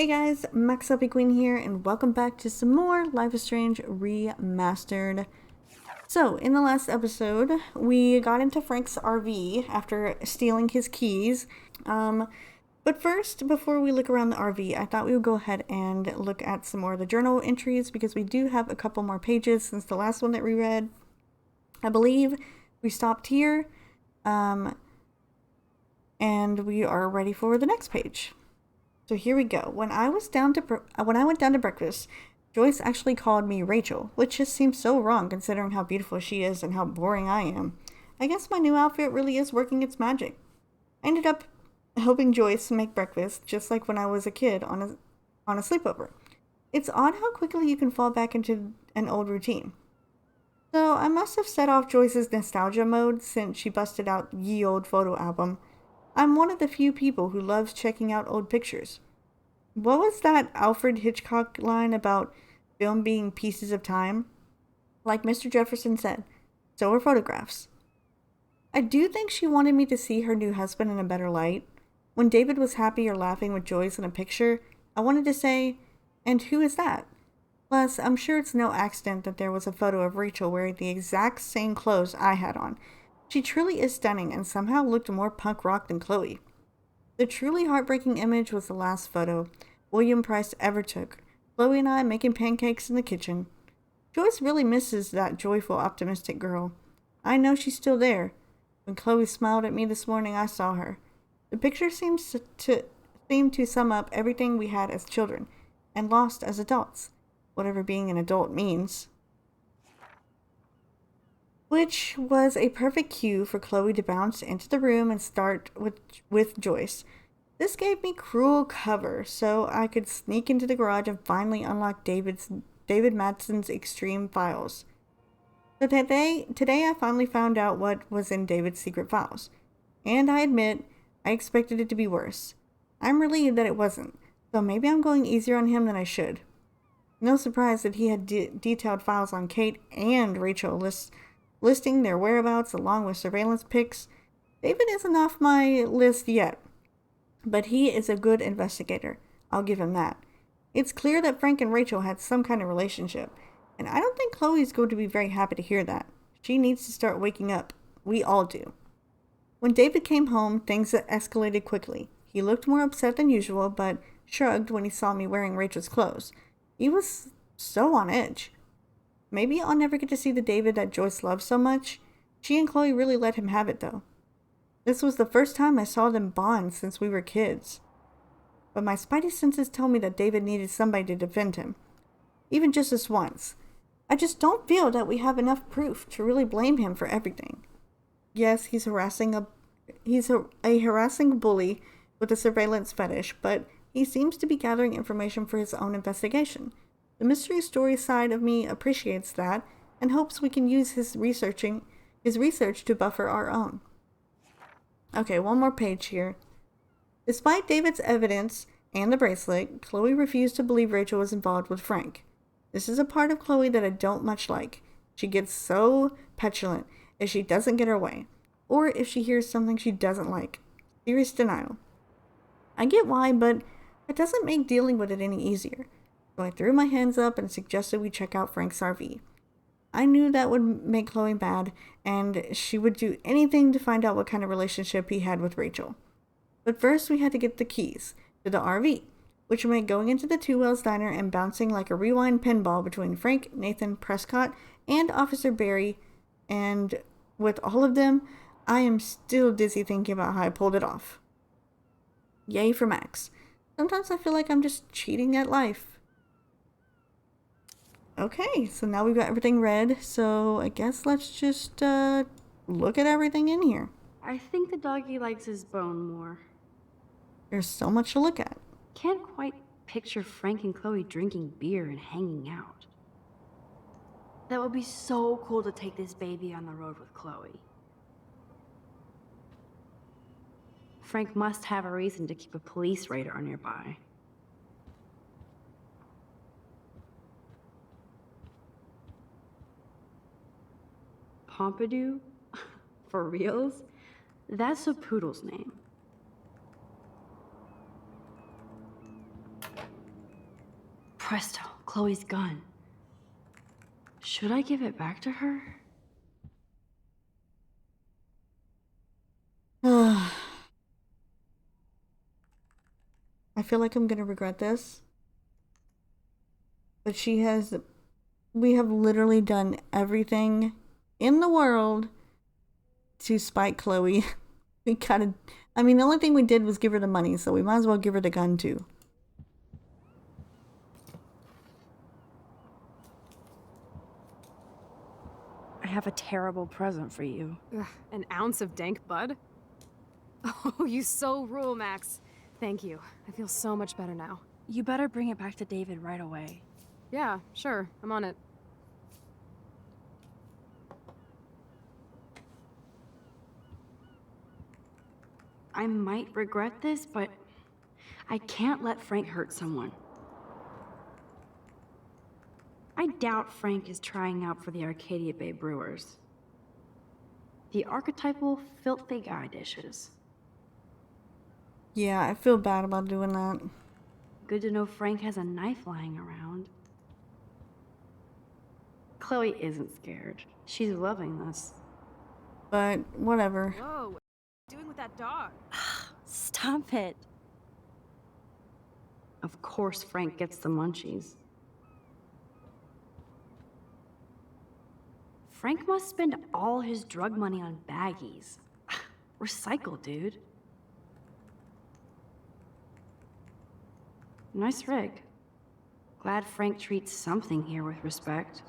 Hey guys, MaxLPQueen here, and welcome back to some more Life is Strange Remastered. So, in the last episode, we got into Frank's RV after stealing his keys. But first, before we look around the RV, I thought we would go ahead and look at some more of the journal entries because we do have a couple more pages since the last one that we read. I believe we stopped here, and we are ready for the next page. So here we go. When I went down to breakfast, Joyce actually called me Rachel, which just seems so wrong considering how beautiful she is and how boring I am. I guess my new outfit really is working its magic. I ended up helping Joyce make breakfast, just like when I was a kid on a sleepover. It's odd how quickly you can fall back into an old routine. So I must have set off Joyce's nostalgia mode since she busted out ye old photo album. I'm one of the few people who loves checking out old pictures. What was that Alfred Hitchcock line about film being pieces of time? Like Mr. Jefferson said, so are photographs. I do think she wanted me to see her new husband in a better light. When David was happy or laughing with Joyce in a picture, I wanted to say, and who is that? Plus, I'm sure it's no accident that there was a photo of Rachel wearing the exact same clothes I had on. She truly is stunning and somehow looked more punk rock than Chloe. The truly heartbreaking image was the last photo William Price ever took. Chloe and I making pancakes in the kitchen. Joyce really misses that joyful, optimistic girl. I know she's still there. When Chloe smiled at me this morning, I saw her. The picture seems to sum up everything we had as children and lost as adults, whatever being an adult means. Which was a perfect cue for Chloe to bounce into the room and start with Joyce. This gave me cruel cover, so I could sneak into the garage and finally unlock David Madsen's extreme files. So today I finally found out what was in David's secret files. And I admit, I expected it to be worse. I'm relieved that it wasn't, so maybe I'm going easier on him than I should. No surprise that he had detailed files on Kate and Rachel listing their whereabouts along with surveillance pics. David isn't off my list yet, but he is a good investigator. I'll give him that. It's clear that Frank and Rachel had some kind of relationship, and I don't think Chloe's going to be very happy to hear that. She needs to start waking up. We all do. When David came home, things escalated quickly. He looked more upset than usual, but shrugged when he saw me wearing Rachel's clothes. He was so on edge. Maybe I'll never get to see the David that Joyce loves so much. She and Chloe really let him have it, though. This was the first time I saw them bond since we were kids. But my spidey senses tell me that David needed somebody to defend him. Even just this once. I just don't feel that we have enough proof to really blame him for everything. Yes, he's a harassing bully with a surveillance fetish, but he seems to be gathering information for his own investigation. The mystery story side of me appreciates that and hopes we can use his research to buffer our own. Okay, one more page here. Despite David's evidence and the bracelet, Chloe refused to believe Rachel was involved with Frank. This is a part of Chloe that I don't much like. She gets so petulant if she doesn't get her way, or if she hears something she doesn't like. Serious denial. I get why, but it doesn't make dealing with it any easier. So I threw my hands up and suggested we check out Frank's RV. I knew that would make Chloe mad, and she would do anything to find out what kind of relationship he had with Rachel. But first we had to get the keys to the RV, which meant going into the Two Wells Diner and bouncing like a rewind pinball between Frank, Nathan, Prescott, and Officer Barry, and with all of them, I am still dizzy thinking about how I pulled it off. Yay for Max. Sometimes I feel like I'm just cheating at life. Okay, so now we've got everything read, so I guess let's just look at everything in here. I think the doggy likes his bone more. There's so much to look at. Can't quite picture Frank and Chloe drinking beer and hanging out. That would be so cool to take this baby on the road with Chloe. Frank must have a reason to keep a police radar nearby. Pompidou? For reals? That's a poodle's name. Presto, Chloe's gun. Should I give it back to her? I feel like I'm gonna regret this. But we have literally done everything in the world to spite Chloe. The only thing we did was give her the money, so we might as well give her the gun too. I have a terrible present for you. Ugh, an ounce of dank bud? Oh, you so rule, Max. Thank you. I feel so much better now. You better bring it back to David right away. Yeah, sure. I'm on it. I might regret this, but I can't let Frank hurt someone. I doubt Frank is trying out for the Arcadia Bay Brewers. The archetypal filthy guy dishes. Yeah, I feel bad about doing that. Good to know Frank has a knife lying around. Chloe isn't scared. She's loving this. But whatever. Whoa, what are you doing with that dog? Stop it. Of course Frank gets the munchies. Frank must spend all his drug money on baggies. Recycle, dude. Nice rig. Glad Frank treats something here with respect.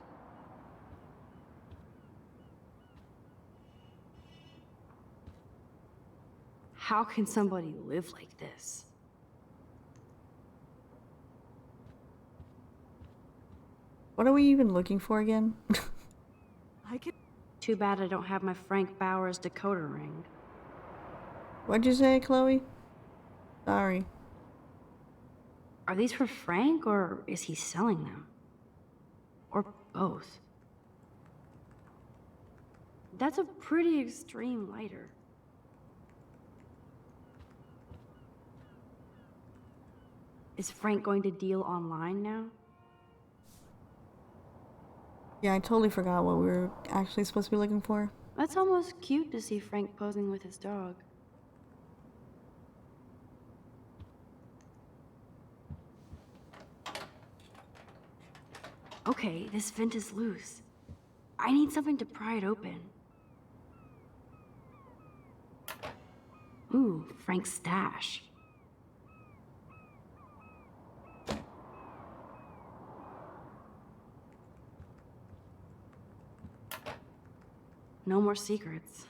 How can somebody live like this? What are we even looking for again? I could. Too bad I don't have my Frank Bowers decoder ring. What'd you say, Chloe? Sorry. Are these for Frank, or is he selling them? Or both? That's a pretty extreme lighter. Is Frank going to deal online now? Yeah, I totally forgot what we were actually supposed to be looking for. That's almost cute to see Frank posing with his dog. Okay, this vent is loose. I need something to pry it open. Ooh, Frank's stash. No more secrets.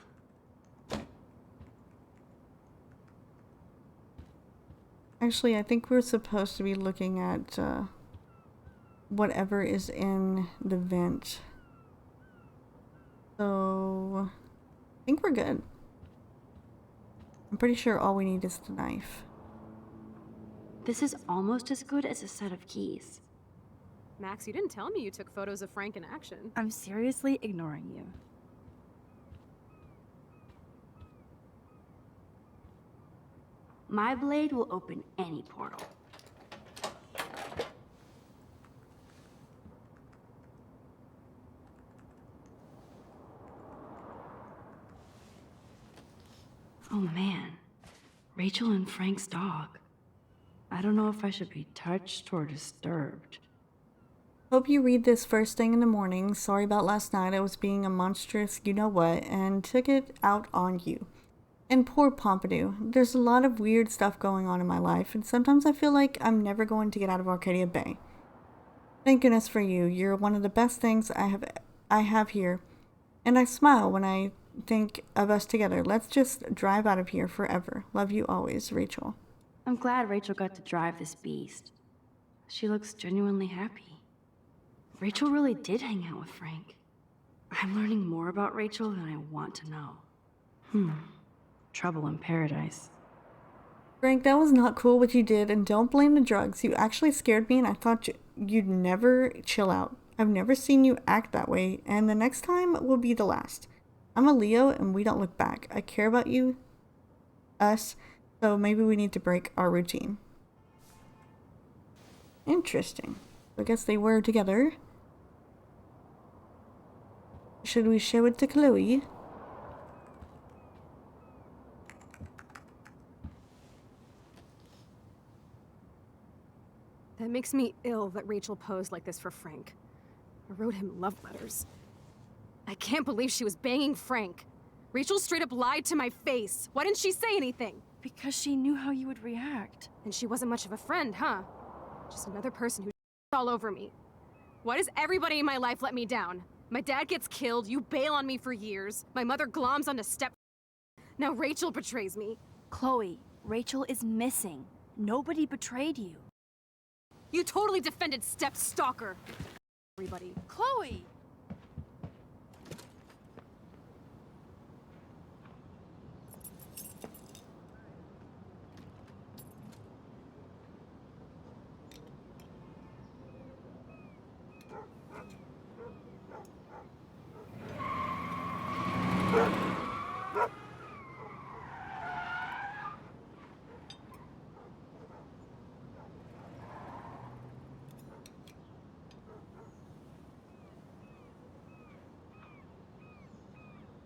Actually, I think we're supposed to be looking at whatever is in the vent. So, I think we're good. I'm pretty sure all we need is the knife. This is almost as good as a set of keys. Max, you didn't tell me you took photos of Frank in action. I'm seriously ignoring you. My blade will open any portal. Oh man, Rachel and Frank's dog. I don't know if I should be touched or disturbed. Hope you read this first thing in the morning. Sorry about last night. I was being a monstrous you-know-what and took it out on you. And poor Pompidou. There's a lot of weird stuff going on in my life, and sometimes I feel like I'm never going to get out of Arcadia Bay. Thank goodness for you. You're one of the best things I have here. And I smile when I think of us together. Let's just drive out of here forever. Love you always, Rachel. I'm glad Rachel got to drive this beast. She looks genuinely happy. Rachel really did hang out with Frank. I'm learning more about Rachel than I want to know. Trouble in paradise. Frank, that was not cool what you did, and don't blame the drugs. You actually scared me, and I thought you'd never chill out. I've never seen you act that way, and the next time will be the last. I'm a Leo, and we don't look back. I care about you, us, so maybe we need to break our routine. Interesting. I guess they were together. Should we show it to Chloe? That makes me ill that Rachel posed like this for Frank. I wrote him love letters. I can't believe she was banging Frank. Rachel straight up lied to my face. Why didn't she say anything? Because she knew how you would react. And she wasn't much of a friend, huh? Just another person who all over me. Why does everybody in my life let me down? My dad gets killed, you bail on me for years. My mother gloms onto step. Now Rachel betrays me. Chloe, Rachel is missing. Nobody betrayed you. You totally defended step stalker. Everybody. Chloe!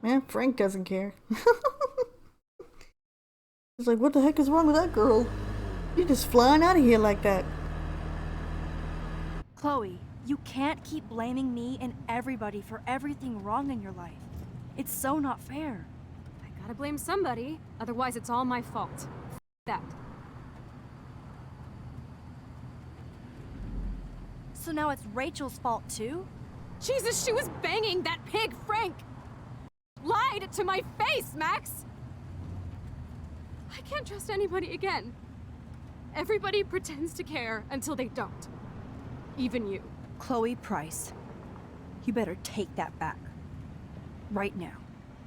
Man, Frank doesn't care. He's like, what the heck is wrong with that girl? You're just flying out of here like that. Chloe, you can't keep blaming me and everybody for everything wrong in your life. It's so not fair. I gotta blame somebody, otherwise it's all my fault. That. So now it's Rachel's fault too? Jesus, she was banging that pig, Frank! Lied to my face, Max! I can't trust anybody again. Everybody pretends to care until they don't. Even you. Chloe Price, you better take that back. Right now.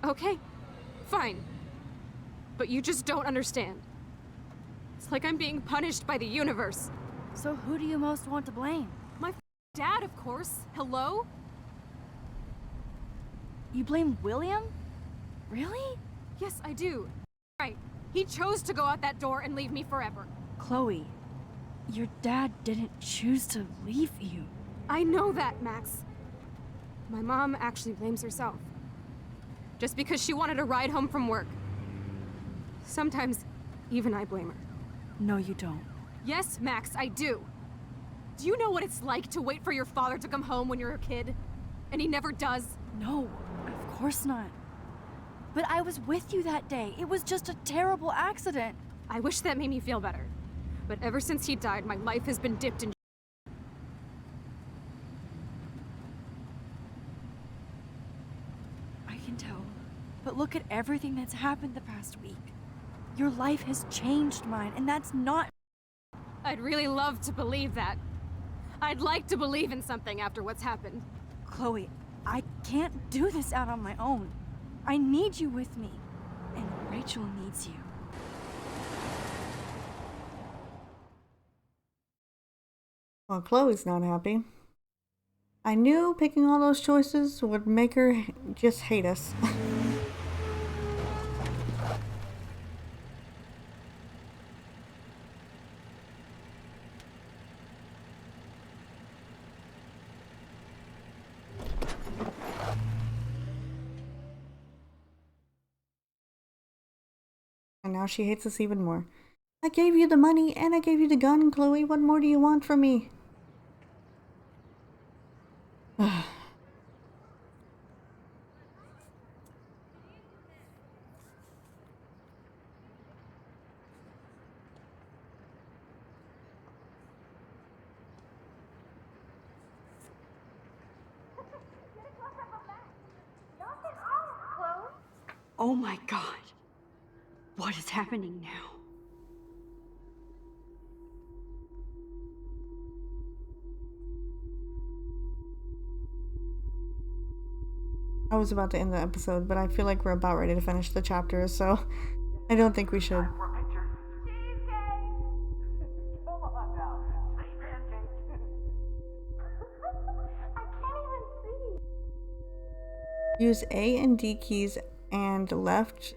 Okay, fine. But you just don't understand. It's like I'm being punished by the universe. So who do you most want to blame? My dad, of course. Hello? You blame William? Really? Yes, I do. Right. He chose to go out that door and leave me forever. Chloe, your dad didn't choose to leave you. I know that, Max. My mom actually blames herself. Just because she wanted a ride home from work. Sometimes, even I blame her. No, you don't. Yes, Max, I do. Do you know what it's like to wait for your father to come home when you're a kid? And he never does? No, of course not. But I was with you that day. It was just a terrible accident. I wish that made me feel better. But ever since he died, my life has been dipped in. I can tell. But look at everything that's happened the past week. Your life has changed mine, and that's not. I'd really love to believe that. I'd like to believe in something after what's happened. Chloe, I can't do this out on my own. I need you with me. And Rachel needs you. Well, Chloe's not happy. I knew picking all those choices would make her just hate us. And now she hates us even more. I gave you the money and I gave you the gun, Chloe. What more do you want from me? Oh my god. What is happening now? I was about to end the episode, but I feel like we're about ready to finish the chapter, so I don't think we should. Use A and D keys and left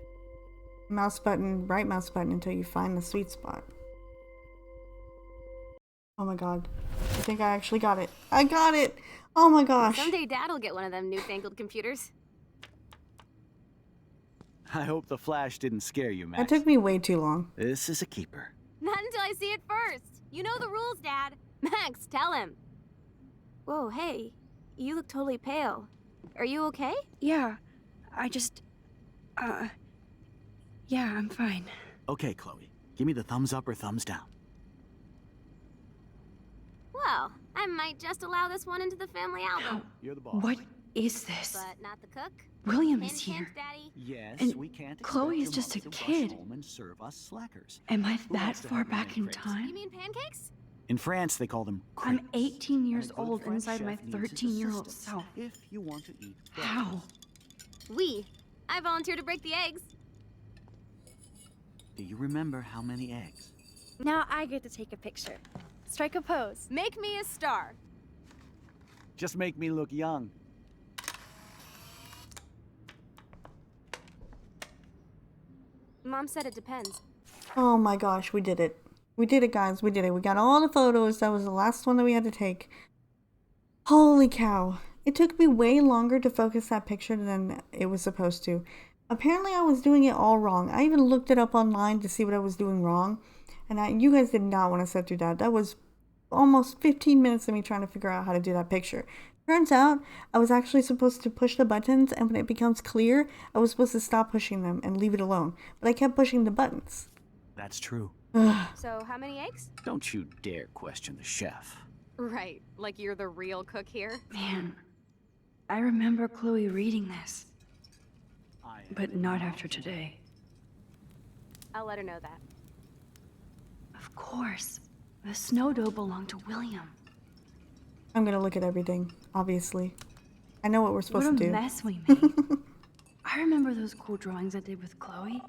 mouse button, right mouse button until you find the sweet spot. Oh my god. I think I actually got it. I got it! Oh my gosh. Someday Dad'll get one of them newfangled computers. I hope the flash didn't scare you, Max. That took me way too long. This is a keeper. Not until I see it first. You know the rules, Dad. Max, tell him. Whoa, hey. You look totally pale. Are you okay? Yeah, I just... yeah, I'm fine. Okay, Chloe. Give me the thumbs up or thumbs down. Well, I might just allow this one into the family album. You're the boss. What is this? But not the cook. William is Hint, here. hint, Daddy. Yes, And we can't expect Chloe is your just a mother to rush kid. home and serve us slackers. Am I Who that wants to far have back many in friends? time? You mean pancakes? In France, they call them I'm crepes. 18 years And a good old French inside my chef needs his 13-year-old assistance self. If you want to eat How? breakfast. I volunteer to break the eggs. Do you remember how many eggs? Now I get to take a picture. Strike a pose. Make me a star. Just make me look young. Mom said it depends. Oh my gosh, we did it. We did it, guys. We did it. We got all the photos. That was the last one that we had to take. Holy cow. It took me way longer to focus that picture than it was supposed to. Apparently, I was doing it all wrong. I even looked it up online to see what I was doing wrong. And you guys did not want to sit through that. That was almost 15 minutes of me trying to figure out how to do that picture. Turns out, I was actually supposed to push the buttons, and when it becomes clear, I was supposed to stop pushing them and leave it alone. But I kept pushing the buttons. That's true. So, how many eggs? Don't you dare question the chef. Right, like you're the real cook here. Man, I remember Chloe reading this, I but not after today. I'll let her know that. Of course, the snow dough belonged to William. I'm gonna look at everything, obviously. I know what we're supposed What a to do. mess we made. I remember those cool drawings I did with Chloe.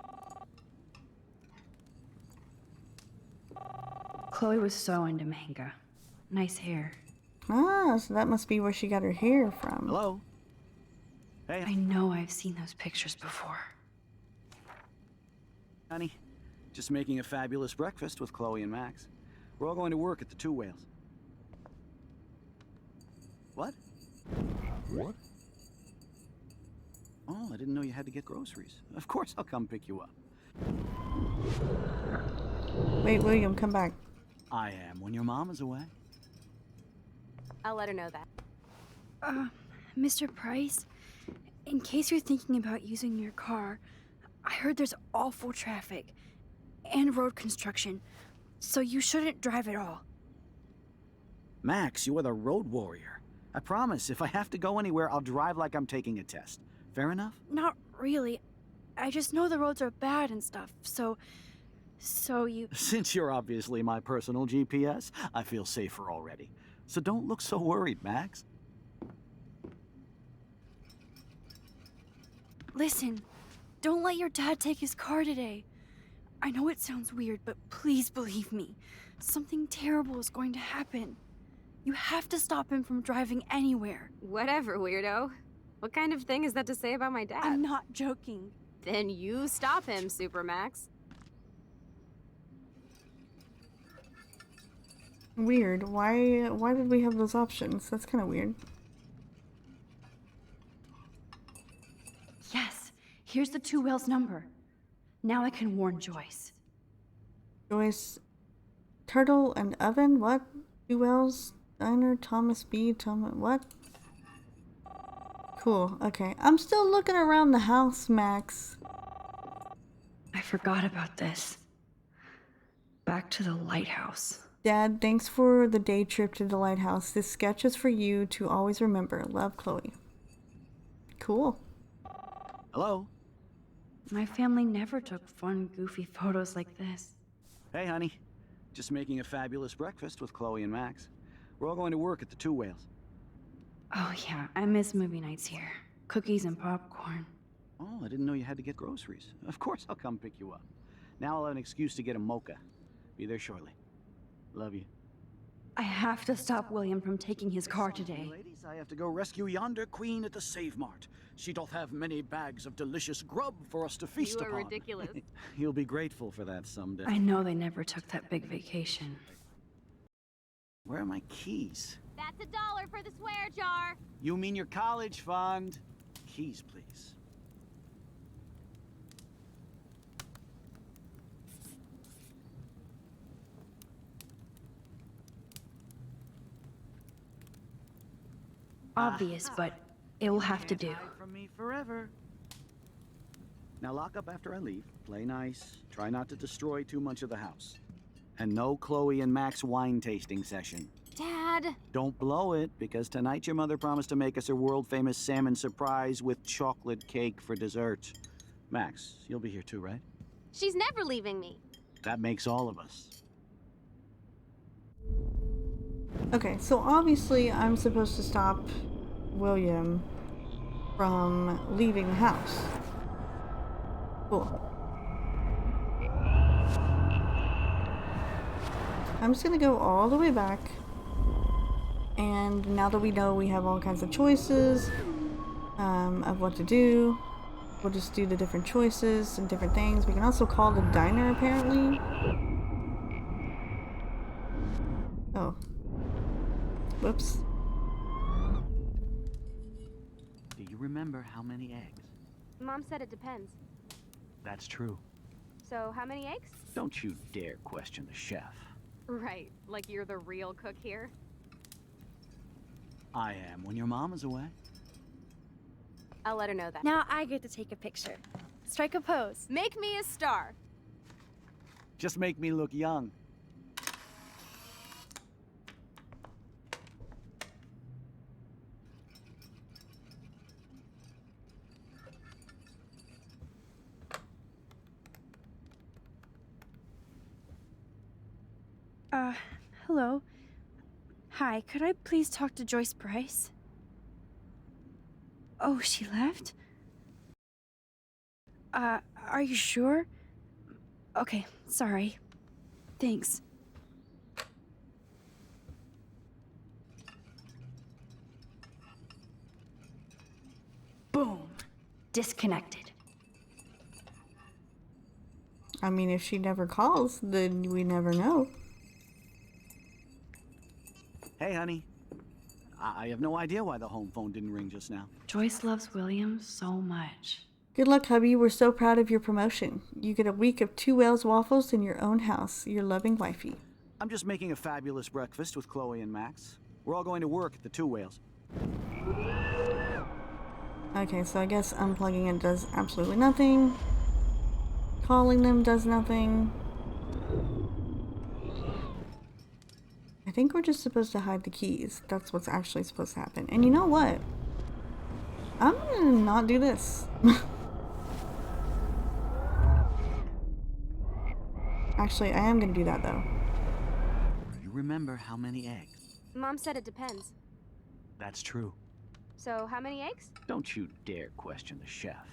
Chloe was so into manga. Nice hair. Ah, so that must be where she got her hair from. Hello? Hey, I know I've seen those pictures before. honey. Just making a fabulous breakfast with Chloe and Max. We're all going to work at the Two Whales. What? What? Oh, I didn't know you had to get groceries. Of course I'll come pick you up. Wait, William, come back. I am when your mom is away. I'll let her know that. Mr. Price, in case you're thinking about using your car, I heard there's awful traffic and road construction, so you shouldn't drive at all. Max, you are the road warrior. I promise, if I have to go anywhere, I'll drive like I'm taking a test. Fair enough? Not really. I just know the roads are bad and stuff, so you... Since you're obviously my personal GPS, I feel safer already. So don't look so worried, Max. Listen, don't let your dad take his car today. I know it sounds weird, but please believe me. Something terrible is going to happen. You have to stop him from driving anywhere. Whatever, weirdo. What kind of thing is that to say about my dad? I'm not joking. Then you stop him, Supermax. Weird. Why did we have those options? That's kind of weird. Yes, here's the Two Whales number. Now I can warn Joyce. Joyce, Turtle and Oven? What? Two Wells, Diner, Thomas B, what? Cool, okay. I'm still looking around the house, Max. I forgot about this. Back to the lighthouse. Dad, thanks for the day trip to the lighthouse. This sketch is for you to always remember. Love, Chloe. Cool. Hello? My family never took fun, goofy photos like this. Hey, honey. Just making a fabulous breakfast with Chloe and Max. We're all going to work at the Two Whales. Oh yeah, I miss movie nights here. Cookies and popcorn. Oh, I didn't know you had to get groceries. Of course I'll come pick you up. Now I'll have an excuse to get a mocha. Be there shortly. Love you. I have to stop William from taking his car today. Ladies, I have to go rescue yonder queen at the Save Mart. She doth have many bags of delicious grub for us to feast You are upon. ridiculous. You'll be grateful for that someday. I know they never took that big vacation. Where are my keys? That's $1 for the swear jar. You mean your college fund? Keys, please. Obvious, but it will have to do. Hide from me forever. Now lock up after I leave. Play nice. Try not to destroy too much of the house. And no Chloe and Max wine tasting session. Dad. Don't blow it, because tonight your mother promised to make us a world-famous salmon surprise with chocolate cake for dessert. Max, you'll be here too, right? She's never leaving me. That makes all of us. Okay, so obviously I'm supposed to stop William from leaving the house. Cool. I'm just gonna go all the way back, and now that we know we have all kinds of choices of what to do, we'll just do the different choices and different things. We can also call the diner, apparently. Oh. Whoops. Do you remember how many eggs? Mom said it depends. That's true. So how many eggs? Don't you dare question the chef. Right, like you're the real cook here. I am when your mom is away. I'll let her know that. Now I get to take a picture. Strike a pose. Make me a star. Just make me look young. Hello. Hi, could I please talk to Joyce Price? Oh, she left? Are you sure? Okay, sorry. Thanks. Boom. Disconnected. I mean, if she never calls, then we never know. Hey, honey. I have no idea why the home phone didn't ring just now. Joyce loves William so much. Good luck, hubby. We're so proud of your promotion. You get a week of 2 Whales waffles in your own house. Your loving wifey. I'm just making a fabulous breakfast with Chloe and Max. We're all going to work at the Two Whales. Okay, so I guess unplugging it does absolutely nothing. Calling them does nothing. I think we're just supposed to hide the keys. That's what's actually supposed to happen. And you know what? I'm gonna not do this. Actually, I am gonna do that though. Do you remember how many eggs? Mom said it depends. That's true. So how many eggs? Don't you dare question the chef.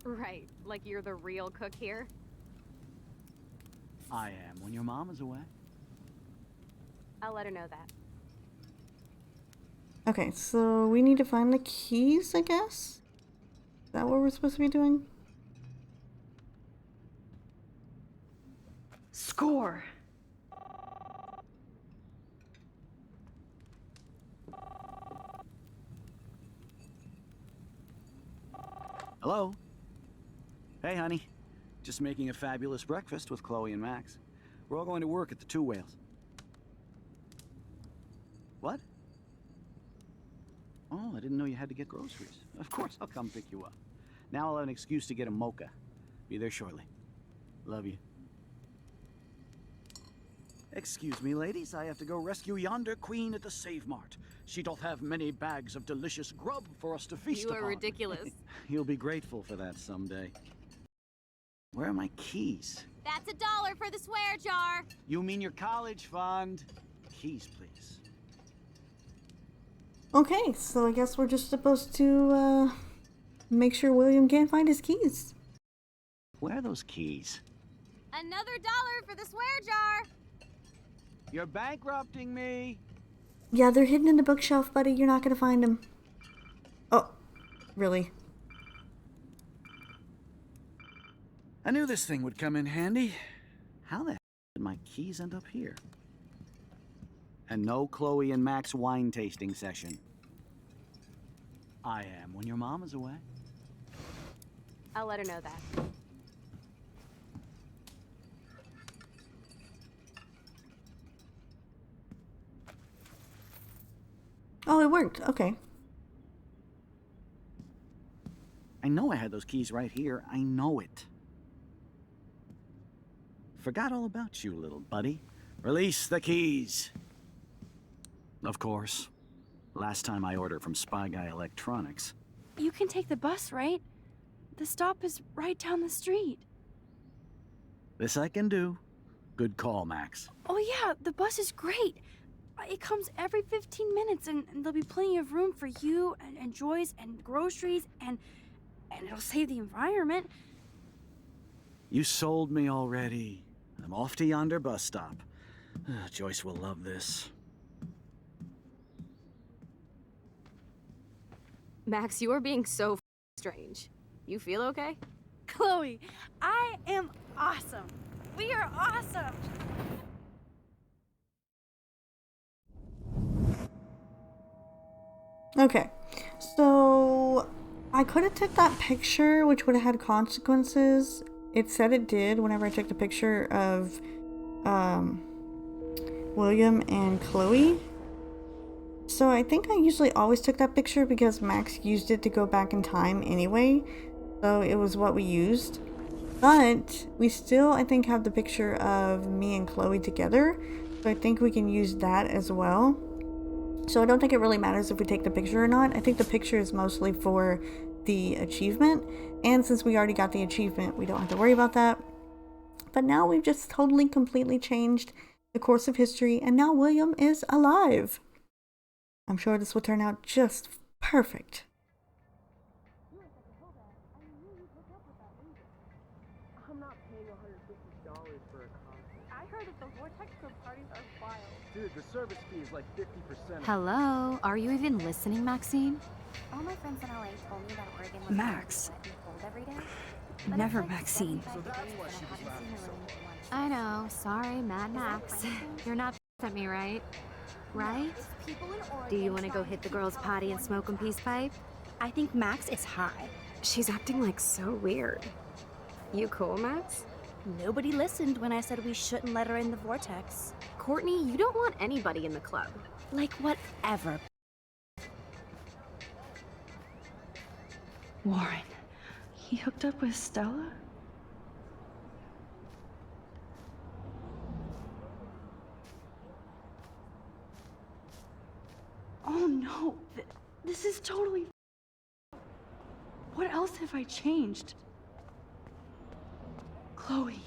Right, like you're the real cook here. I am when your mom is away. I'll let her know that. Okay, so we need to find the keys, I guess? Is that what we're supposed to be doing? Score. Hello? Hey, honey. Just making a fabulous breakfast with Chloe and Max. We're all going to work at the Two Whales. What? Oh, I didn't know you had to get groceries. Of course, I'll come pick you up. Now I'll have an excuse to get a mocha. Be there shortly. Love you. Excuse me, ladies. I have to go rescue yonder queen at the Save Mart. She doth have many bags of delicious grub for us to feast You upon. are ridiculous. You'll be grateful for that someday. Where are my keys? That's $1 for the swear jar. You mean your college fund? Keys, please. Okay, so I guess we're just supposed to, make sure William can't find his keys. Where are those keys? Another $1 for the swear jar. You're bankrupting me. Yeah, they're hidden in the bookshelf, buddy. You're not gonna find them. Oh, really? I knew this thing would come in handy. How the hell did my keys end up here? And no Chloe and Max wine tasting session. I am when your mom is away. I'll let her know that. Oh, it worked. Okay. I know I had those keys right here. I know it. Forgot all about you, little buddy. Release the keys. Of course. Last time I ordered from Spy Guy Electronics. You can take the bus, right? The stop is right down the street. This I can do. Good call, Max. Oh yeah, the bus is great. It comes every 15 minutes and there'll be plenty of room for you and Joyce and groceries and it'll save the environment. You sold me already. I'm off to yonder bus stop. Joyce will love this. Max, you are being so strange. You feel okay? Chloe, I am awesome. We are awesome. Okay, so I could have took that picture, which would have had consequences. It said it did whenever I took the picture of William and Chloe. So I think I usually always took that picture because Max used it to go back in time anyway. So it was what we used. But we still, I think, have the picture of me and Chloe together. So I think we can use that as well. So I don't think it really matters if we take the picture or not. I think the picture is mostly for the achievement. And since we already got the achievement, we don't have to worry about that. But now we've just totally, completely changed the course of history. And now William is alive. I'm sure this will turn out just perfect. I'm not paying $150 for a concert. I heard that the Vortex Club parties are wild. Dude, the service fee is like 50%. Hello? Are you even listening, Maxine? All my friends in LA told me that Oregon was Max. cold every day. But Never it's like Maxine. 75 So that's degrees why and she I was haven't laughing seen so a rain hard. once. I know. Sorry, Mad Max. You're not at me, right? Right? It's people in Oregon Do you want to go trying hit the keep girls' potty and California smoke a down. peace pipe? I think Max is high. She's acting like so weird. You cool, Max? Nobody listened when I said we shouldn't let her in the vortex. Courtney, you don't want anybody in the club. Like whatever. Warren, he hooked up with Stella? Oh no, this is totally. What else have I changed? Chloe.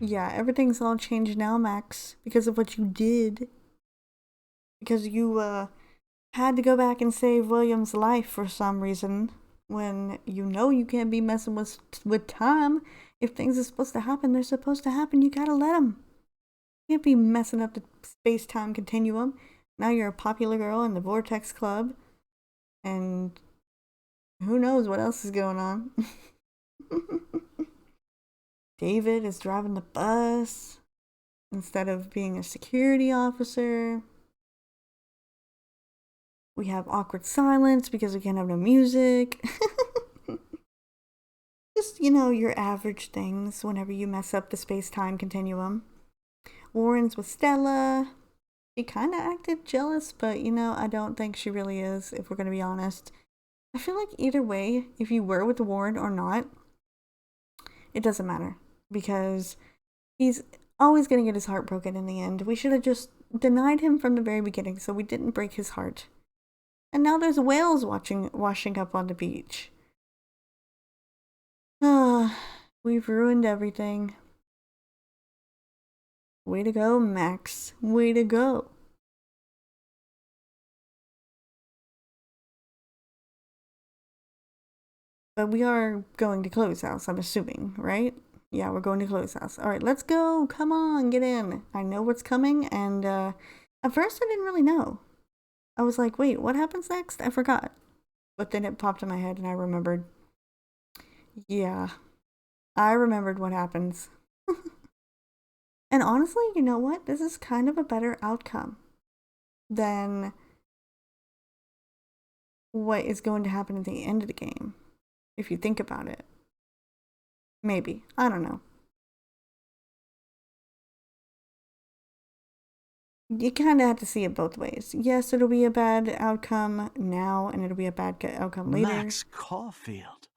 Yeah, everything's all changed now, Max, because of what you did. Because you had to go back and save William's life for some reason, when you know you can't be messing with time. If things are supposed to happen, they're supposed to happen. You gotta let them. You can't be messing up the space-time continuum. Now you're a popular girl in the Vortex Club, and who knows what else is going on. David is driving the bus instead of being a security officer. We have awkward silence because we can't have no music. Just, you know, your average things whenever you mess up the space-time continuum. Warren's with Stella. She kind of acted jealous, but, you know, I don't think she really is, if we're going to be honest. I feel like either way, if you were with Warren or not, it doesn't matter. Because he's always going to get his heart broken in the end. We should have just denied him from the very beginning so we didn't break his heart. And now there's whales washing up on the beach. We've ruined everything. Way to go, Max. Way to go. But we are going to Chloe's house, I'm assuming, right? Yeah, we're going to Chloe's house. All right, let's go. Come on, get in. I know what's coming, and At first, I didn't really know. I was like, wait, what happens next? I forgot. But then it popped in my head and I remembered. Yeah, I remembered what happens. And honestly, you know what? This is kind of a better outcome than what is going to happen at the end of the game, if you think about it. Maybe. I don't know. You kind of have to see it both ways. Yes, it'll be a bad outcome now, and it'll be a bad outcome later. Max Caulfield.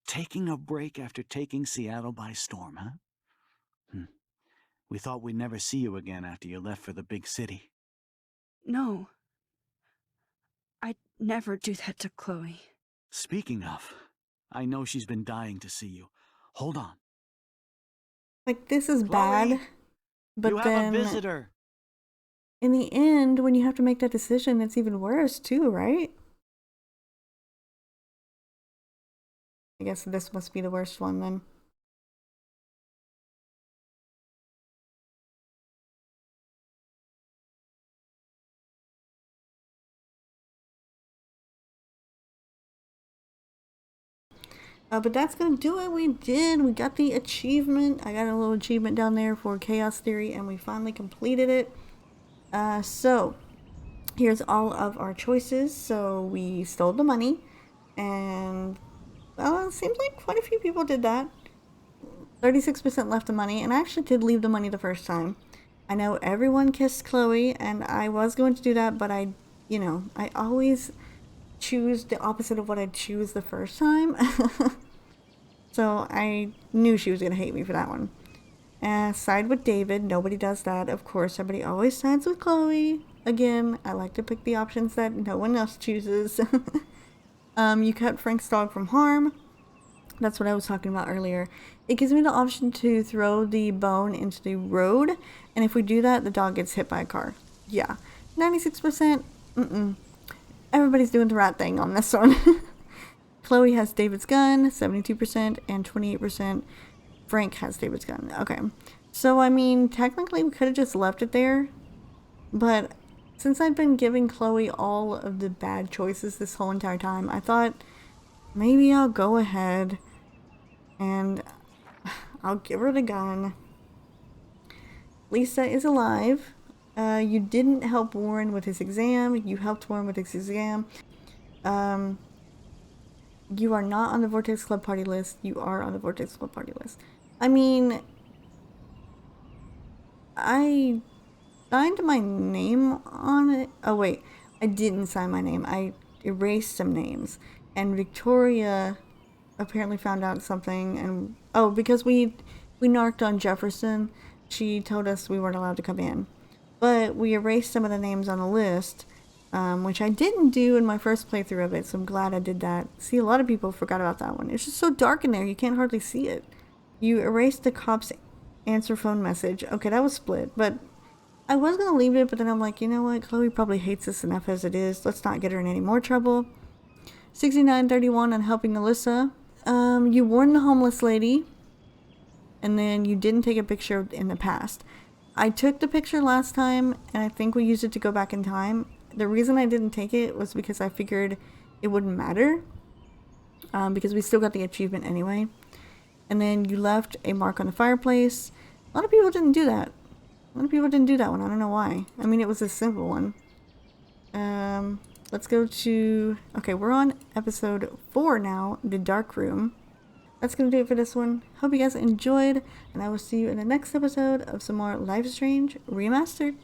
Taking a break after taking Seattle by storm, huh? We thought we'd never see you again after you left for the big city. No. I'd never do that to Chloe. Speaking of, I know she's been dying to see you. Hold on. Like, this is Chloe, bad, but you then have a visitor. in the end, when you have to make that decision, it's even worse too, right? I guess this must be the worst one then. But that's gonna do it. We got the achievement. I got a little achievement down there for Chaos Theory, and we finally completed it. So here's all of our choices. So we stole the money, and well, it seems like quite a few people did that. 36% left the money, and I actually did leave the money the first time. I know everyone kissed Chloe, and I was going to do that, but I always choose the opposite of what I choose the first time. So I knew she was going to hate me for that one. Side with David. Nobody does that. Of course, everybody always sides with Chloe. Again, I like to pick the options that no one else chooses. You cut Frank's dog from harm. That's what I was talking about earlier. It gives me the option to throw the bone into the road. And if we do that, the dog gets hit by a car. Yeah. 96%. Everybody's doing the right thing on this one. Chloe has David's gun, 72%, and 28% Frank has David's gun. Okay. So, I mean, technically we could have just left it there. But since I've been giving Chloe all of the bad choices this whole entire time, I thought maybe I'll go ahead and I'll give her the gun. Lisa is alive. You didn't help Warren with his exam. You helped Warren with his exam. You are not on the Vortex Club party list. You are on the Vortex Club party list. I mean, I signed my name on it. Oh, wait. I didn't sign my name. I erased some names. And Victoria apparently found out something. And oh, because we narked on Jefferson, she told us we weren't allowed to come in. But we erased some of the names on the list, which I didn't do in my first playthrough of it, so I'm glad I did that. See, a lot of people forgot about that one. It's just so dark in there, you can't hardly see it. You erased the cop's answer phone message. Okay, that was split, but I was going to leave it, but then I'm like, you know what? Chloe probably hates us enough as it is. Let's not get her in any more trouble. 6931 on helping Alyssa. You warned the homeless lady, and then you didn't take a picture in the past. I took the picture last time, and I think we used it to go back in time. The reason I didn't take it was because I figured it wouldn't matter, because we still got the achievement anyway. And then you left a mark on the fireplace. A lot of people didn't do that. A lot of people didn't do that one. I don't know why. I mean, it was a simple one. Let's go to... Okay, we're on episode 4 now, The Dark Room. That's going to do it for this one. Hope you guys enjoyed, and I will see you in the next episode of some more Life is Strange Remastered.